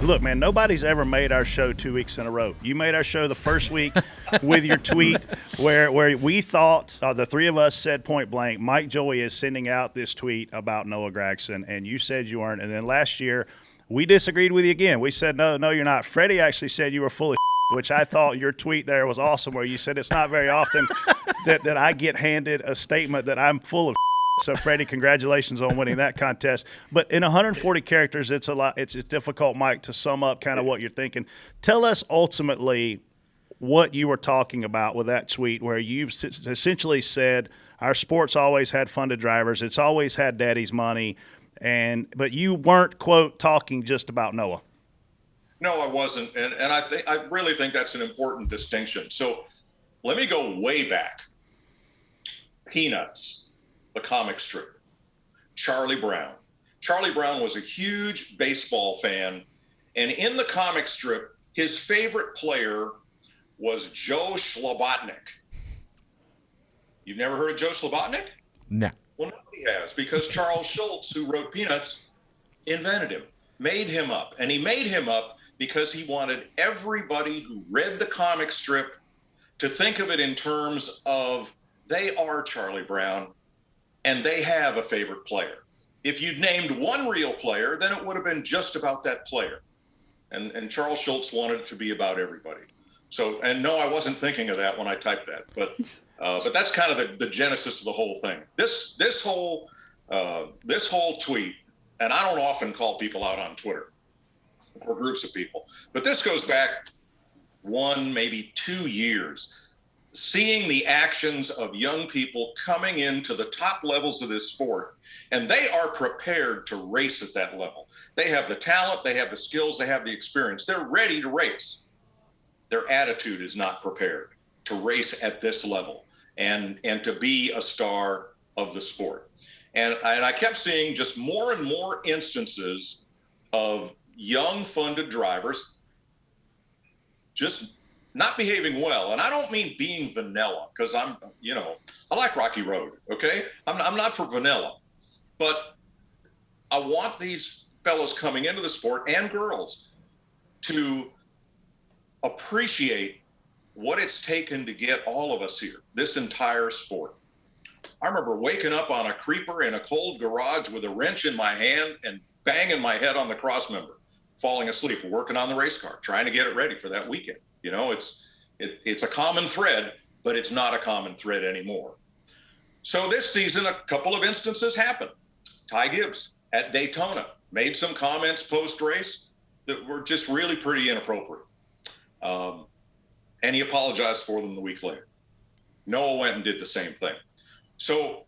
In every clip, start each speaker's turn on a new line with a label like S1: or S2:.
S1: Look, man, nobody's ever made our show 2 weeks in a row. You made our show the first week with your tweet where we thought the three of us said point blank, Mike Joey is sending out this tweet about Noah Gragson, and you said you weren't. And then last year, we disagreed with you again. We said, no, you're not. Freddie actually said you were full of which I thought your tweet there was awesome, where you said it's not very often that I get handed a statement that I'm full of. So, Freddie, congratulations on winning that contest. But in 140 characters, it's a lot. It's difficult, Mike, to sum up kind of what you're thinking. Tell us ultimately what you were talking about with that tweet, where you essentially said our sport's always had funded drivers. It's always had daddy's money. But you weren't, quote, talking just about Noah.
S2: No, I wasn't. And I really think that's an important distinction. So let me go way back. Peanuts. The comic strip, Charlie Brown. Charlie Brown was a huge baseball fan, and in the comic strip, his favorite player was Joe Slobotnik. You've never heard of Joe Slobotnik?
S3: No.
S2: Well, nobody has, because Charles Schultz, who wrote Peanuts, invented him, made him up. And he made him up because he wanted everybody who read the comic strip to think of it in terms of they are Charlie Brown, and they have a favorite player. If you'd named one real player, then it would have been just about that player. And Charles Schultz wanted it to be about everybody. So, and no, I wasn't thinking of that when I typed that, but that's kind of the genesis of the whole thing. This whole tweet, and I don't often call people out on Twitter or groups of people, but this goes back 1, maybe 2 years. Seeing the actions of young people coming into the top levels of this sport, and they are prepared to race at that level. They have the talent, they have the skills, they have the experience. They're ready to race. Their attitude is not prepared to race at this level and to be a star of the sport. And I kept seeing just more and more instances of young funded drivers just not behaving well. And I don't mean being vanilla, because I like Rocky Road, okay? I'm not for vanilla. But I want these fellows coming into the sport, and girls, to appreciate what it's taken to get all of us here, this entire sport. I remember waking up on a creeper in a cold garage with a wrench in my hand and banging my head on the crossmember, falling asleep, working on the race car, trying to get it ready for that weekend. You know, it's a common thread, but it's not a common thread anymore. So this season, a couple of instances happened. Ty Gibbs at Daytona made some comments post-race that were just really pretty inappropriate. And he apologized for them the week later. Noah went and did the same thing. So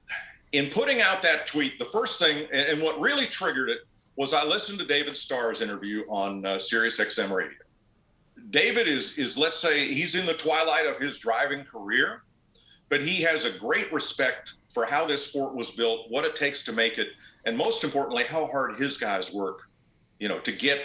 S2: in putting out that tweet, the first thing, and what really triggered it, was I listened to David Starr's interview on SiriusXM Radio. David is, let's say, he's in the twilight of his driving career, but he has a great respect for how this sport was built, what it takes to make it, and most importantly, how hard his guys work, to get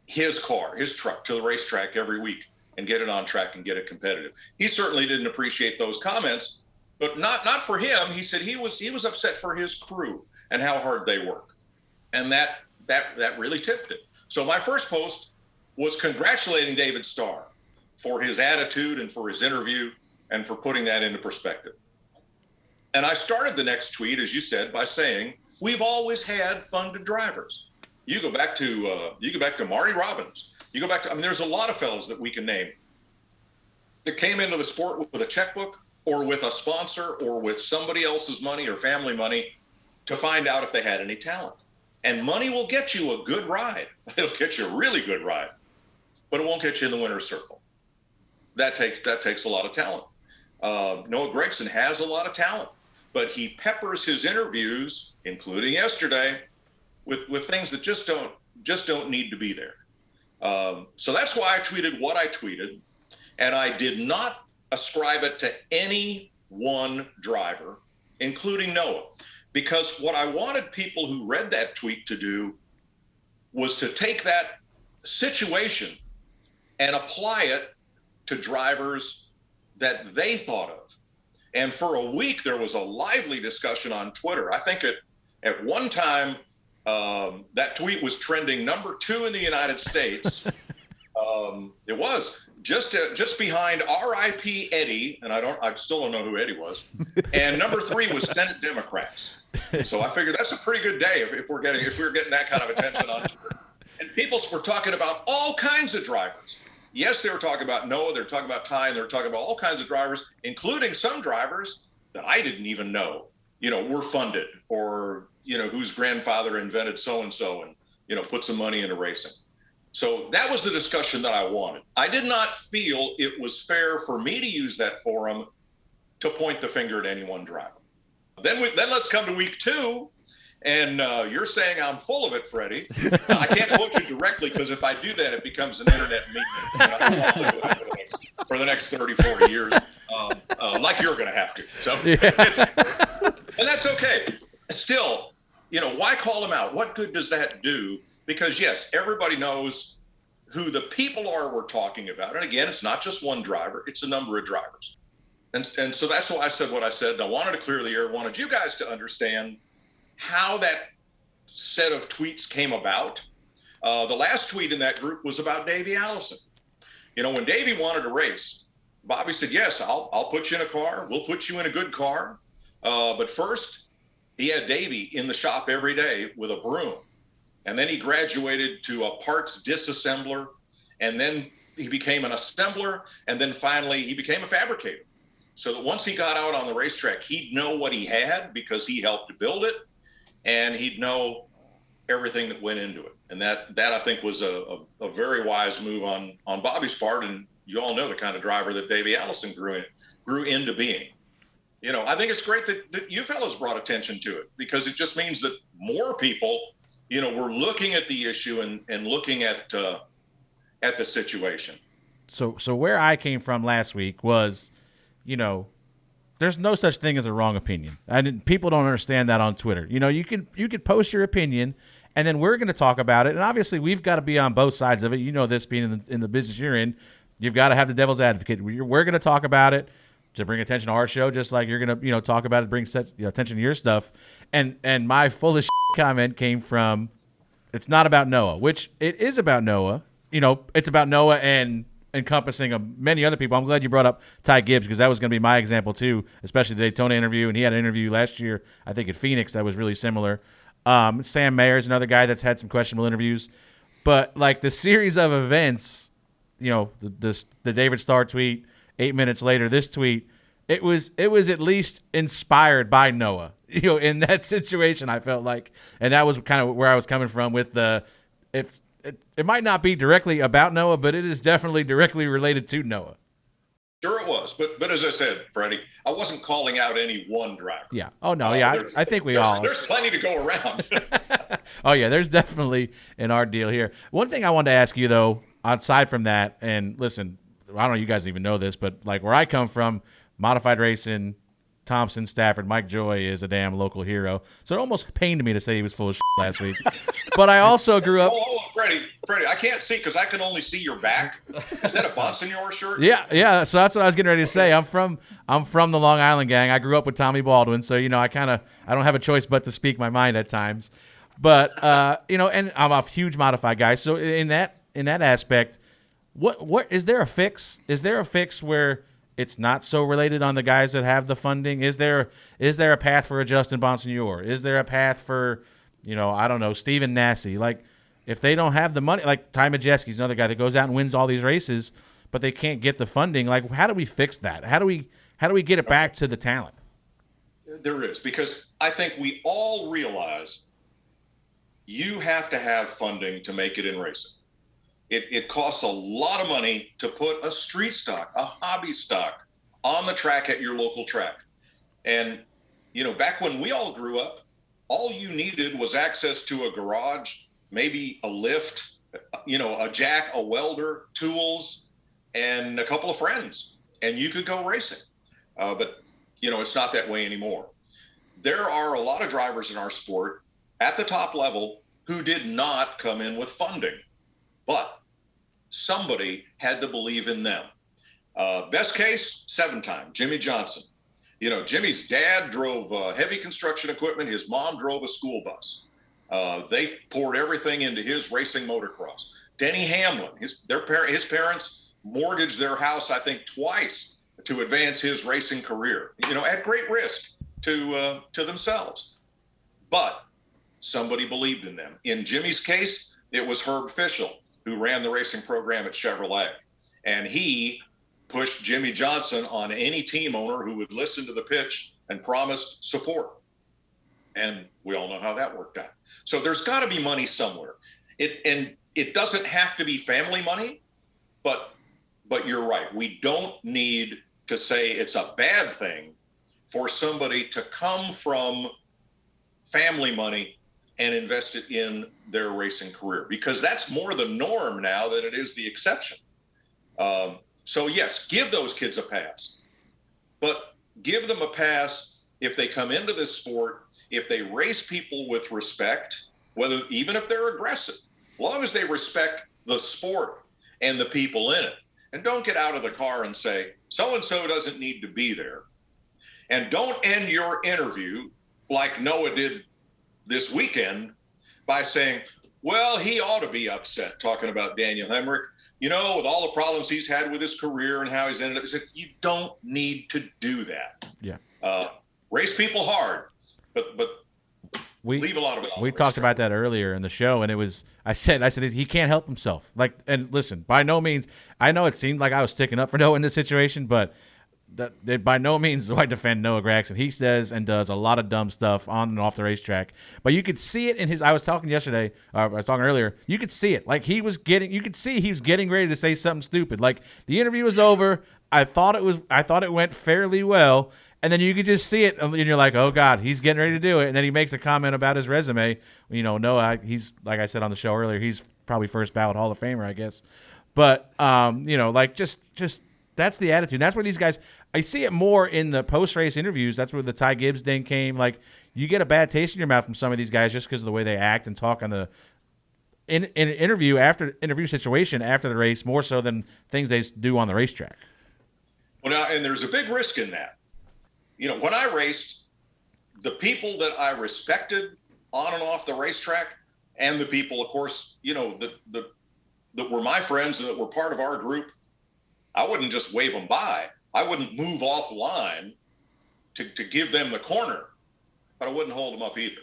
S2: his car, his truck to the racetrack every week and get it on track and get it competitive. He certainly didn't appreciate those comments, but not for him. He said he was upset for his crew and how hard they work. And that really tipped it. So my first post was congratulating David Starr for his attitude and for his interview and for putting that into perspective. And I started the next tweet, as you said, by saying, we've always had funded drivers. You go back to Marty Robbins. You go back to, there's a lot of fellows that we can name that came into the sport with a checkbook or with a sponsor or with somebody else's money or family money to find out if they had any talent. And money will get you a good ride. It'll get you a really good ride, but it won't get you in the winner's circle. That takes a lot of talent. Noah Gragson has a lot of talent, but he peppers his interviews, including yesterday, with things that just don't need to be there. So that's why I tweeted what I tweeted, and I did not ascribe it to any one driver, including Noah, because what I wanted people who read that tweet to do was to take that situation and apply it to drivers that they thought of. And for a week, there was a lively discussion on Twitter. I think at one time, That tweet was trending number 2 in the United States. It was just behind R.I.P. Eddie, and I still don't know who Eddie was. And number 3 was Senate Democrats. So I figured that's a pretty good day if we're getting that kind of attention on Twitter. And people were talking about all kinds of drivers. Yes, they were talking about Noah, they were talking about Ty, and they were talking about all kinds of drivers, including some drivers that I didn't even know, were funded, or, whose grandfather invented so-and-so and, put some money into racing. So that was the discussion that I wanted. I did not feel it was fair for me to use that forum to point the finger at any one driver. Then let's come to week 2. And you're saying I'm full of it, Freddie. I can't quote you directly, because if I do that, it becomes an internet meme for the next 30, 40 years, like you're going to have to. So, and that's okay. Still, why call them out? What good does that do? Because, yes, everybody knows who the people are we're talking about. And again, it's not just one driver. It's a number of drivers. And so that's why I said what I said. And I wanted to clear the air, wanted you guys to understand how that set of tweets came about. The last tweet in that group was about Davey Allison. When Davey wanted to race, Bobby said, yes, I'll put you in a car. We'll put you in a good car. But first, he had Davey in the shop every day with a broom. And then he graduated to a parts disassembler. And then he became an assembler. And then finally, he became a fabricator. So that once he got out on the racetrack, he'd know what he had because he helped to build it. And he'd know everything that went into it. And that I think was a very wise move on Bobby's part. And you all know the kind of driver that Davey Allison grew into being. I think it's great that you fellas brought attention to it, because it just means that more people, were looking at the issue and looking at the situation.
S3: So where I came from last week was, there's no such thing as a wrong opinion. People don't understand that on Twitter. You can post your opinion, and then we're going to talk about it. And obviously, we've got to be on both sides of it. This being in the business you're in, you've got to have the devil's advocate. We're going to talk about it to bring attention to our show, just like you're going to talk about it, bring attention to your stuff. And my fullest comment came from, it's not about Noah, which it is about Noah. It's about Noah and encompassing many other people. I'm glad you brought up Ty Gibbs, because that was going to be my example too, especially the Daytona interview. And he had an interview last year, I think at Phoenix, that was really similar. Sam Mayer's another guy that's had some questionable interviews. But like the series of events, the David Starr tweet, 8 minutes later, this tweet, it was at least inspired by Noah, in that situation, I felt like. And that was kind of where I was coming from with it might not be directly about Noah, but it is definitely directly related to Noah.
S2: Sure it was. But as I said, Freddie, I wasn't calling out any one driver.
S3: Yeah. Oh, no. Yeah. I think
S2: there's plenty to go around.
S3: Oh, yeah. There's definitely an art deal here. One thing I wanted to ask you, though, aside from that, and listen, I don't know, you guys even know this, but like where I come from, modified racing, Thompson, Stafford, Mike Joy is a damn local hero. So it almost pained me to say he was full of shit last week. But I also grew up.
S2: Oh, Freddie, I can't see because I can only see your back. Is that a Bonsignor shirt?
S3: Yeah. So that's what I was getting ready to say. I'm from the Long Island gang. I grew up with Tommy Baldwin, so I don't have a choice but to speak my mind at times. But and I'm a huge modified guy. So in that aspect, what is there a fix? Is there a fix where it's not so related on the guys that have the funding? Is there a path for a Justin Bonsignor? Is there a path for, I don't know, Stephen Nasse? Like, if they don't have the money, like Ty Majeski's another guy that goes out and wins all these races, but they can't get the funding. Like, how do we fix that? How do we get it back to the talent?
S2: There is, because I think we all realize you have to have funding to make it in racing. It costs a lot of money to put a street stock, a hobby stock on the track at your local track. And, back when we all grew up, all you needed was access to a garage, maybe a lift, a jack, a welder, tools, and a couple of friends, and you could go racing. But, it's not that way anymore. There are a lot of drivers in our sport at the top level who did not come in with funding. But somebody had to believe in them. Best case, 7-time, Jimmy Johnson. Jimmy's dad drove heavy construction equipment. His mom drove a school bus. They poured everything into his racing motocross. Denny Hamlin, his parents mortgaged their house, I think, twice to advance his racing career, at great risk to themselves. But somebody believed in them. In Jimmy's case, it was Herb Fischel, who ran the racing program at Chevrolet. And he pushed Jimmy Johnson on any team owner who would listen to the pitch and promised support. And we all know how that worked out. So there's got to be money somewhere. It doesn't have to be family money, but you're right. We don't need to say it's a bad thing for somebody to come from family money and invest it in their racing career, because that's more the norm now than it is the exception. So yes, give those kids a pass, but give them a pass if they come into this sport, if they race people with respect, even if they're aggressive, as long as they respect the sport and the people in it. And don't get out of the car and say, so-and-so doesn't need to be there. And don't end your interview like Noah did this weekend by saying, well, he ought to be upset, talking about Daniel Hemrick, with all the problems he's had with his career and how he's ended up. He said, you don't need to do that.
S3: Yeah.
S2: Race people hard, but leave a lot of it on.
S3: We talked about that earlier in the show, and I said he can't help himself. And listen, by no means, I know it seemed like I was sticking up for Noah in this situation, but that by no means do I defend Noah Gragson. He says and does a lot of dumb stuff on and off the racetrack, but you could see it in his. I was talking earlier. You could see it, you could see he was getting ready to say something stupid. Like, the interview was over. I thought it went fairly well. And then you could just see it, and you're like, oh, God, he's getting ready to do it. And then he makes a comment about his resume. Noah, he's, like I said on the show earlier, he's probably first ballot Hall of Famer, I guess. But, just that's the attitude. That's where these guys – I see it more in the post-race interviews. That's where the Ty Gibbs thing came. Like, you get a bad taste in your mouth from some of these guys just because of the way they act and talk on the – in an interview situation after the race, more so than things they do on the racetrack.
S2: Well, now, and there's a big risk in that. When I raced, the people that I respected on and off the racetrack, and the people, of course, that were my friends and that were part of our group, I wouldn't just wave them by. I wouldn't move off the line to give them the corner, but I wouldn't hold them up either.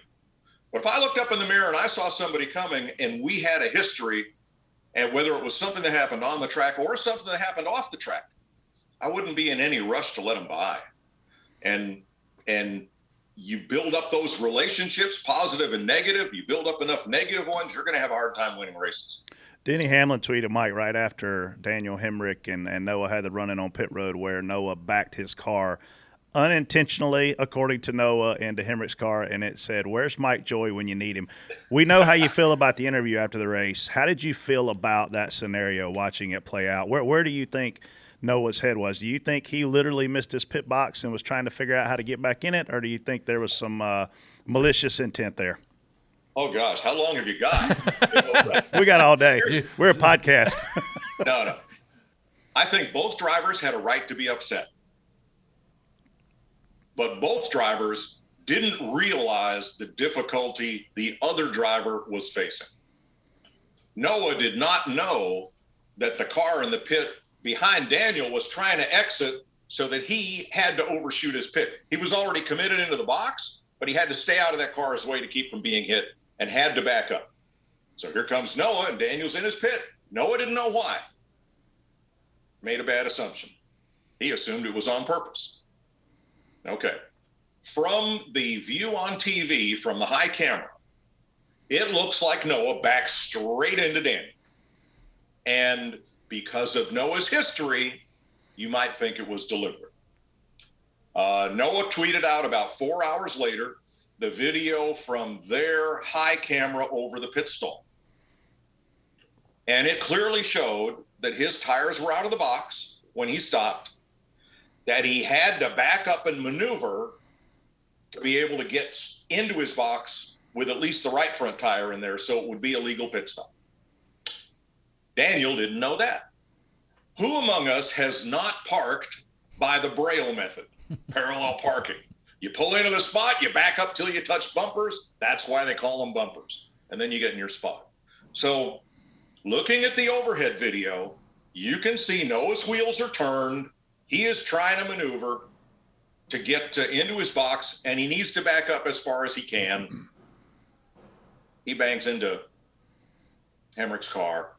S2: But if I looked up in the mirror and I saw somebody coming and we had a history, and whether it was something that happened on the track or something that happened off the track, I wouldn't be in any rush to let them by. And you build up those relationships, positive and negative. You build up enough negative ones, you're going to have a hard time winning races.
S1: Denny Hamlin tweeted Mike right after Daniel Hemrick and Noah had the run-in on pit road where Noah backed his car unintentionally, according to Noah, into Hemrick's car, and it said, "Where's Mike Joy when you need him?" We know how you feel about the interview after the race. How did you feel about that scenario, watching it play out? Where do you think Noah's head was? Do you think he literally missed his pit box and was trying to figure out how to get back in it, or do you think there was some malicious intent there?
S2: Oh, gosh, how long have you got?
S1: We got all day. We're a podcast.
S2: No. I think both drivers had a right to be upset. But both drivers didn't realize the difficulty the other driver was facing. Noah did not know that the car in the pit behind Daniel was trying to exit so that he had to overshoot his pit. He was already committed into the box, but he had to stay out of that car's way to keep from being hit and had to back up. So here comes Noah, and Daniel's in his pit. Noah didn't know why. Made a bad assumption. He assumed it was on purpose. Okay. From the view on TV, from the high camera, it looks like Noah backed straight into Daniel. And because of Noah's history, you might think it was deliberate. Noah tweeted out about 4 hours later the video from their high camera over the pit stall. And it clearly showed that his tires were out of the box when he stopped, that he had to back up and maneuver to be able to get into his box with at least the right front tire in there, so it would be a legal pit stop. Daniel didn't know that. Who among us has not parked by the Braille method, parallel parking? You pull into the spot, you back up till you touch bumpers. That's why they call them bumpers. And then you get in your spot. So looking at the overhead video, you can see Noah's wheels are turned. He is trying to maneuver to get into his box, and he needs to back up as far as he can. He bangs into Hemrick's car.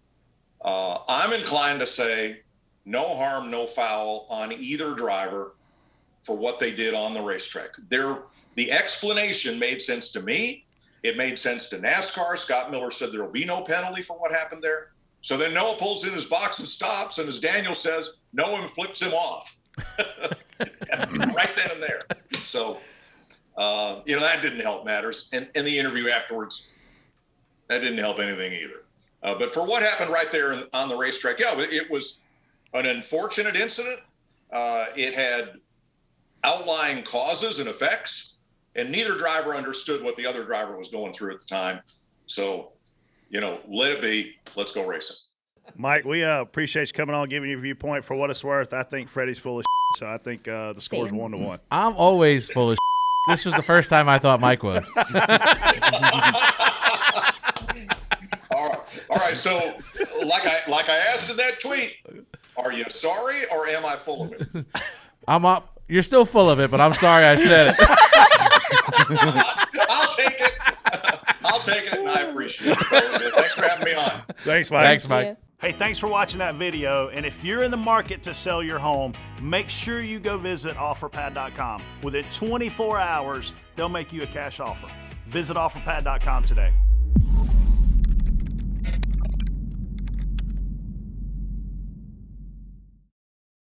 S2: I'm inclined to say no harm, no foul on either driver for what they did on the racetrack. The explanation made sense to me. It made sense to NASCAR. Scott Miller said there will be no penalty for what happened there. So then Noah pulls in his box and stops, and as Daniel says, Noah flips him off. Right then and there. So, that didn't help matters. And the interview afterwards, that didn't help anything either. But for what happened right there on the racetrack, it was an unfortunate incident. It had outlying causes and effects, and neither driver understood what the other driver was going through at the time. So, let it be. Let's go racing.
S1: Mike, we appreciate you coming on, giving your viewpoint. For what it's worth, I think Freddie's full of shit, so I think the score's 1-1.
S3: I'm always full of shit. This was the first time I thought Mike was.
S2: All right. So, like I asked in that tweet, are you sorry or am I full of it?
S3: I'm up. You're still full of it, but I'm sorry I said it.
S2: I'll take it. I'll take it, and I appreciate it. Thanks for having me on.
S1: Thanks, Mike.
S3: Thanks, Mike.
S1: Hey, thanks for watching that video. And if you're in the market to sell your home, make sure you go visit OfferPad.com. Within 24 hours, they'll make you a cash offer. Visit OfferPad.com today.